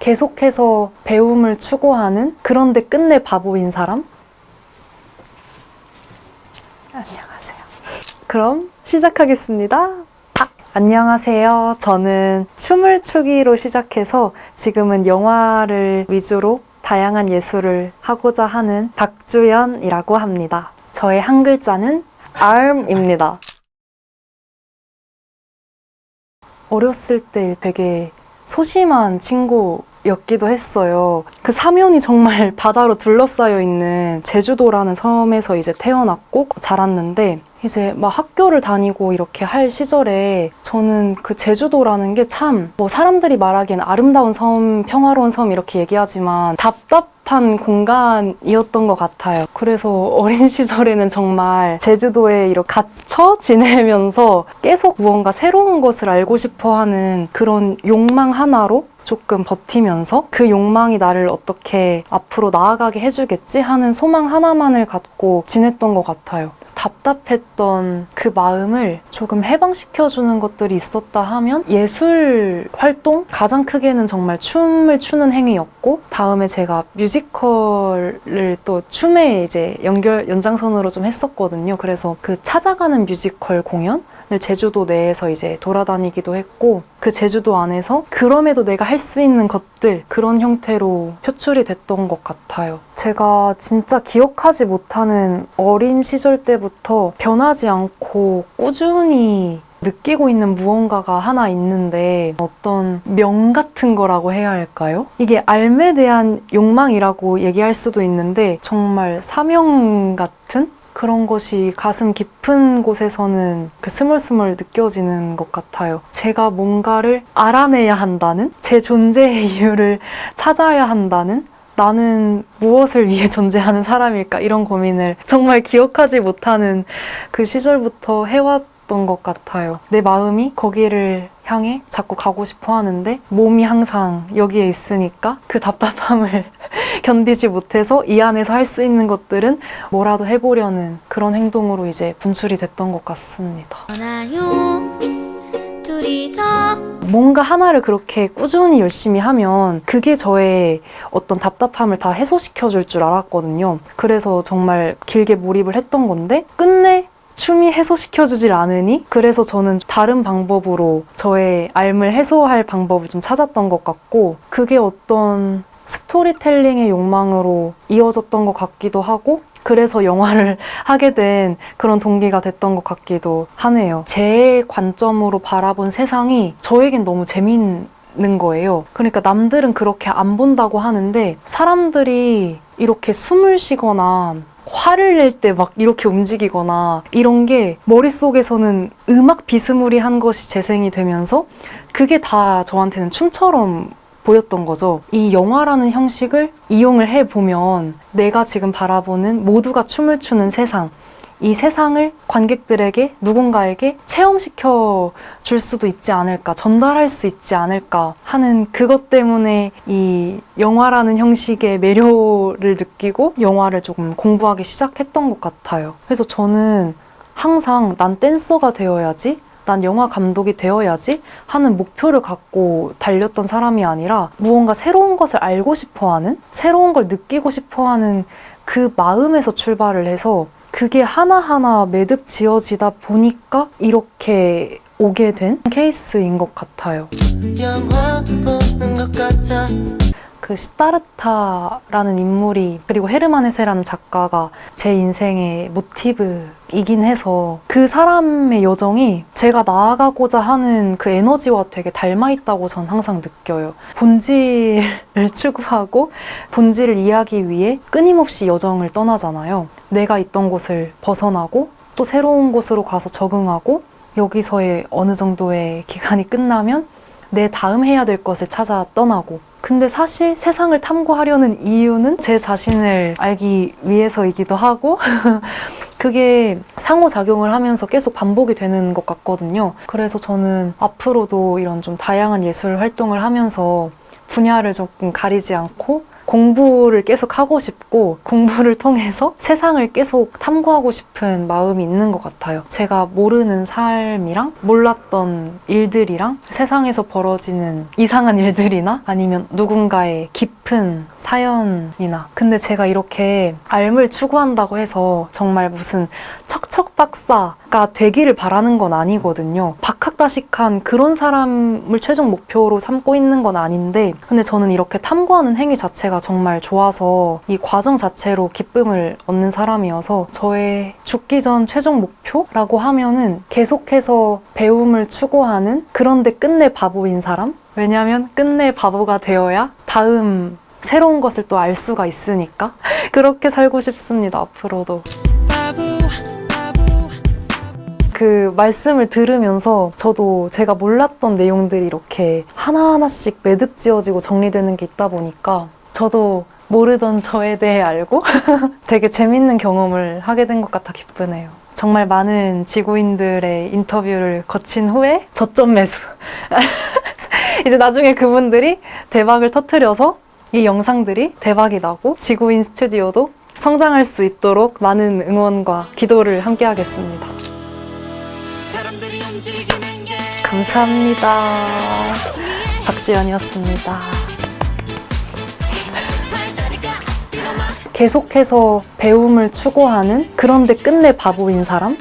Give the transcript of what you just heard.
계속해서 배움을 추구하는, 그런데 끝내 바보인 사람? 안녕하세요. 그럼 시작하겠습니다. 안녕하세요. 저는 춤을 추기로 시작해서 지금은 영화를 위주로 다양한 예술을 하고자 하는 박주연이라고 합니다. 저의 한 글자는 arm입니다. 어렸을 때 되게 소심한 친구였기도 했어요. 그 사면이 정말 바다로 둘러싸여 있는 제주도라는 섬에서 이제 태어났고 자랐는데, 이제 막 학교를 다니고 이렇게 할 시절에 저는 그 제주도라는 게 참 사람들이 말하기엔 아름다운 섬, 평화로운 섬 이렇게 얘기하지만 답답한 공간이었던 것 같아요. 그래서 어린 시절에는 정말 제주도에 이렇게 갇혀 지내면서 계속 무언가 새로운 것을 알고 싶어 하는 그런 욕망 하나로 조금 버티면서 그 욕망이 나를 어떻게 앞으로 나아가게 해주겠지 하는 소망 하나만을 갖고 지냈던 것 같아요. 답답했던 그 마음을 조금 해방시켜주는 것들이 있었다 하면 예술 활동? 가장 크게는 정말 춤을 추는 행위였고, 다음에 제가 뮤지컬을 또 춤에 이제 연장선으로 좀 했었거든요. 그래서 그 찾아가는 뮤지컬 공연? 제주도 내에서 이제 돌아다니기도 했고, 그 제주도 안에서 그럼에도 내가 할 수 있는 것들, 그런 형태로 표출이 됐던 것 같아요. 제가 진짜 기억하지 못하는 어린 시절 때부터 변하지 않고 꾸준히 느끼고 있는 무언가가 하나 있는데, 어떤 명 같은 거라고 해야 할까요? 이게 삶에 대한 욕망이라고 얘기할 수도 있는데 정말 사명 같은 그런 것이 가슴 깊은 곳에서는 스물스물 느껴지는 것 같아요. 제가 뭔가를 알아내야 한다는, 제 존재의 이유를 찾아야 한다는, 나는 무엇을 위해 존재하는 사람일까, 이런 고민을 정말 기억하지 못하는 그 시절부터 해왔던 것 같아요. 내 마음이 거기를 향해 자꾸 가고 싶어 하는데 몸이 항상 여기에 있으니까 그 답답함을 견디지 못해서 이 안에서 할 수 있는 것들은 뭐라도 해보려는 그런 행동으로 이제 분출이 됐던 것 같습니다. 뭔가 하나를 그렇게 꾸준히 열심히 하면 그게 저의 어떤 답답함을 다 해소시켜줄 줄 알았거든요. 그래서 정말 길게 몰입을 했던 건데 끝내 춤이 해소시켜주질 않으니, 그래서 저는 다른 방법으로 저의 삶을 해소할 방법을 좀 찾았던 것 같고, 그게 어떤 스토리텔링의 욕망으로 이어졌던 것 같기도 하고, 그래서 영화를 하게 된 그런 동기가 됐던 것 같기도 하네요. 제 관점으로 바라본 세상이 저에겐 너무 재밌는 거예요. 그러니까 남들은 그렇게 안 본다고 하는데, 사람들이 이렇게 숨을 쉬거나 화를 낼 때 막 이렇게 움직이거나 이런 게 머릿속에서는 음악 비스무리한 것이 재생이 되면서 그게 다 저한테는 춤처럼 보였던 거죠. 이 영화라는 형식을 이용을 해보면 내가 지금 바라보는 모두가 춤을 추는 세상, 이 세상을 관객들에게, 누군가에게 체험시켜 줄 수도 있지 않을까, 전달할 수 있지 않을까 하는 그것 때문에 이 영화라는 형식의 매료를 느끼고 영화를 조금 공부하기 시작했던 것 같아요. 그래서 저는 항상 난 댄서가 되어야지, 난 영화 감독이 되어야지 하는 목표를 갖고 달렸던 사람이 아니라, 무언가 새로운 것을 알고 싶어하는, 새로운 걸 느끼고 싶어하는 그 마음에서 출발을 해서 그게 하나하나 매듭 지어지다 보니까 이렇게 오게 된 케이스인 것 같아요. 영화 보는 것 같아. 그 시타르타라는 인물이, 그리고 헤르만 헤세라는 작가가 제 인생의 모티브이긴 해서 그 사람의 여정이 제가 나아가고자 하는 그 에너지와 되게 닮아있다고 전 항상 느껴요. 본질을 추구하고 본질을 이해하기 위해 끊임없이 여정을 떠나잖아요. 내가 있던 곳을 벗어나고 또 새로운 곳으로 가서 적응하고, 여기서의 어느 정도의 기간이 끝나면 내 다음 해야 될 것을 찾아 떠나고. 근데 사실 세상을 탐구하려는 이유는 제 자신을 알기 위해서이기도 하고 그게 상호작용을 하면서 계속 반복이 되는 것 같거든요. 그래서 저는 앞으로도 이런 좀 다양한 예술 활동을 하면서 분야를 조금 가리지 않고 공부를 계속 하고 싶고 공부를 통해서 세상을 계속 탐구하고 싶은 마음이 있는 것 같아요. 제가 모르는 삶이랑 몰랐던 일들이랑 세상에서 벌어지는 이상한 일들이나 아니면 누군가의 깊은 사연이나 근데 제가 이렇게 알을 추구한다고 해서 정말 무슨 척척 박사가 되기를 바라는 건 아니거든요. 박학다식한 그런 사람을 최종 목표로 삼고 있는 건 아닌데 근데 저는 이렇게 탐구하는 행위 자체가 정말 좋아서 이 과정 자체로 기쁨을 얻는 사람이어서 저의 죽기 전 최종 목표라고 하면은 계속해서 배움을 추구하는 그런데 끝내 바보인 사람? 왜냐하면 끝내 바보가 되어야 다음 새로운 것을 또 알 수가 있으니까 그렇게 살고 싶습니다. 앞으로도. 그 말씀을 들으면서 저도 제가 몰랐던 내용들이 이렇게 하나하나씩 매듭 지어지고 정리되는 게 있다 보니까 저도 모르던 저에 대해 알고 되게 재밌는 경험을 하게 된 것 같아 기쁘네요. 정말 많은 지구인들의 인터뷰를 거친 후에 저점 매수. 이제 나중에 그분들이 대박을 터뜨려서 이 영상들이 대박이 나고 지구인 스튜디오도 성장할 수 있도록 많은 응원과 기도를 함께 하겠습니다. 감사합니다. 박주연이었습니다. 계속해서 배움을 추구하는 그런데 끝내 바보인 사람?